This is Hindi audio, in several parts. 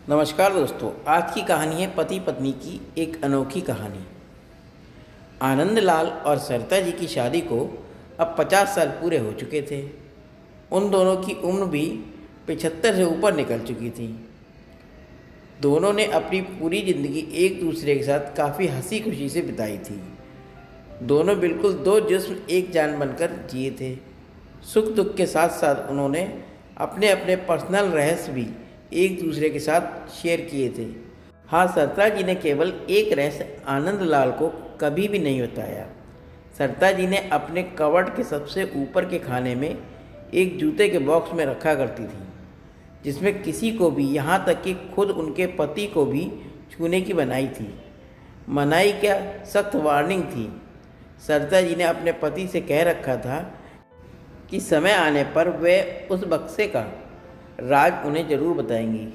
नमस्कार दोस्तों। आज की कहानी है पति पत्नी की एक अनोखी कहानी। आनंदलाल और सरिता जी की शादी को अब 50 साल पूरे हो चुके थे। उन दोनों की उम्र भी 75 से ऊपर निकल चुकी थी। दोनों ने अपनी पूरी ज़िंदगी एक दूसरे के साथ काफ़ी हंसी खुशी से बिताई थी। दोनों बिल्कुल दो जिस्म एक जान बनकर जिए थे। सुख दुख के साथ साथ उन्होंने अपने अपने पर्सनल रहस्य भी एक दूसरे के साथ शेयर किए थे। हाँ, सरिता जी ने केवल एक रहस्य आनंदलाल को कभी भी नहीं बताया। सरिता जी ने अपने कबर्ड के सबसे ऊपर के खाने में एक जूते के बॉक्स में रखा करती थी, जिसमें किसी को भी, यहाँ तक कि खुद उनके पति को भी छूने की मनाही थी। मनाही क्या, सख्त वार्निंग थी। सरिता जी ने अपने पति से कह रखा था कि समय आने पर वे उस बक्से का राज उन्हें जरूर बताएंगी।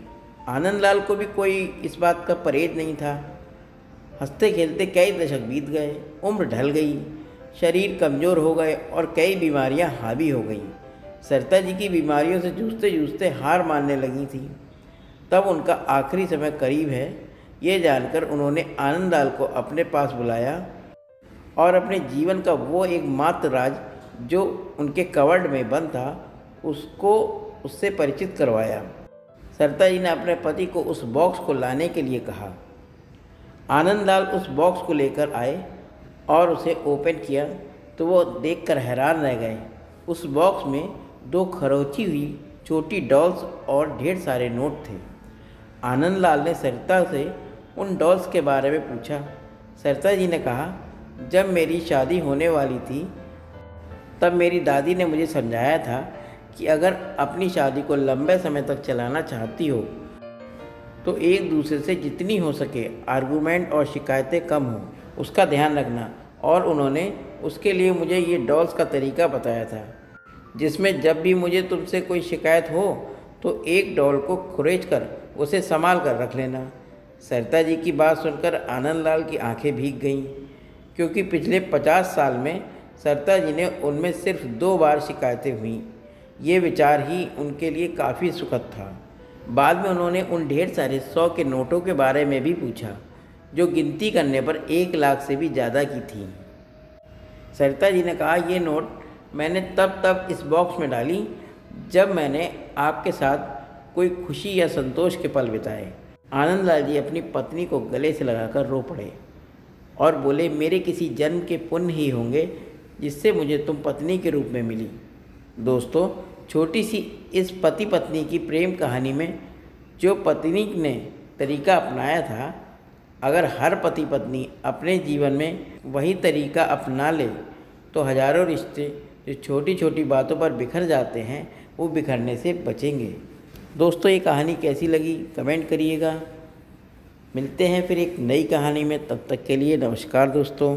आनंदलाल को भी कोई इस बात का परहेज नहीं था। हंसते खेलते कई दशक बीत गए, उम्र ढल गई, शरीर कमज़ोर हो गए और कई बीमारियां हावी हो गईं। सरिता जी की बीमारियों से जूझते जूझते हार मानने लगी थी। तब उनका आखिरी समय करीब है, ये जानकर उन्होंने आनंदलाल को अपने पास बुलाया और अपने जीवन का वो एकमात्र राज जो उनके कवर्ड में बंद था उसको उससे परिचित करवाया। सरिता जी ने अपने पति को उस बॉक्स को लाने के लिए कहा। आनंदलाल उस बॉक्स को लेकर आए और उसे ओपन किया तो वो देखकर हैरान रह गए। उस बॉक्स में दो खरोंची हुई छोटी डॉल्स और ढेर सारे नोट थे। आनंदलाल ने सरिता से उन डॉल्स के बारे में पूछा। सरिता जी ने कहा, जब मेरी शादी होने वाली थी तब मेरी दादी ने मुझे समझाया था कि अगर अपनी शादी को लंबे समय तक चलाना चाहती हो तो एक दूसरे से जितनी हो सके आर्गूमेंट और शिकायतें कम हो, उसका ध्यान रखना। और उन्होंने उसके लिए मुझे ये डॉल्स का तरीका बताया था, जिसमें जब भी मुझे तुमसे कोई शिकायत हो तो एक डॉल को खुरेच कर उसे संभाल कर रख लेना। सरिता जी की बात सुनकर आनंदलाल की आंखें भीग गईं, क्योंकि पिछले 50 साल में सरिता जी ने उनमें सिर्फ 2 बार शिकायतें हुईं। ये विचार ही उनके लिए काफ़ी सुखद था। बाद में उन्होंने उन ढेर सारे 100 के नोटों के बारे में भी पूछा, जो गिनती करने पर 1 लाख से भी ज़्यादा की थी। सरिता जी ने कहा, ये नोट मैंने तब इस बॉक्स में डाली जब मैंने आपके साथ कोई खुशी या संतोष के पल बिताए। आनंदलाल जी अपनी पत्नी को गले से लगाकर रो पड़े और बोले, मेरे किसी जन्म के पुण्य ही होंगे जिससे मुझे तुम पत्नी के रूप में मिली। दोस्तों, छोटी सी इस पति पत्नी की प्रेम कहानी में जो पत्नी ने तरीका अपनाया था, अगर हर पति पत्नी अपने जीवन में वही तरीका अपना ले तो हजारों रिश्ते जो छोटी छोटी बातों पर बिखर जाते हैं वो बिखरने से बचेंगे। दोस्तों, ये कहानी कैसी लगी कमेंट करिएगा। मिलते हैं फिर एक नई कहानी में, तब तक के लिए नमस्कार दोस्तों।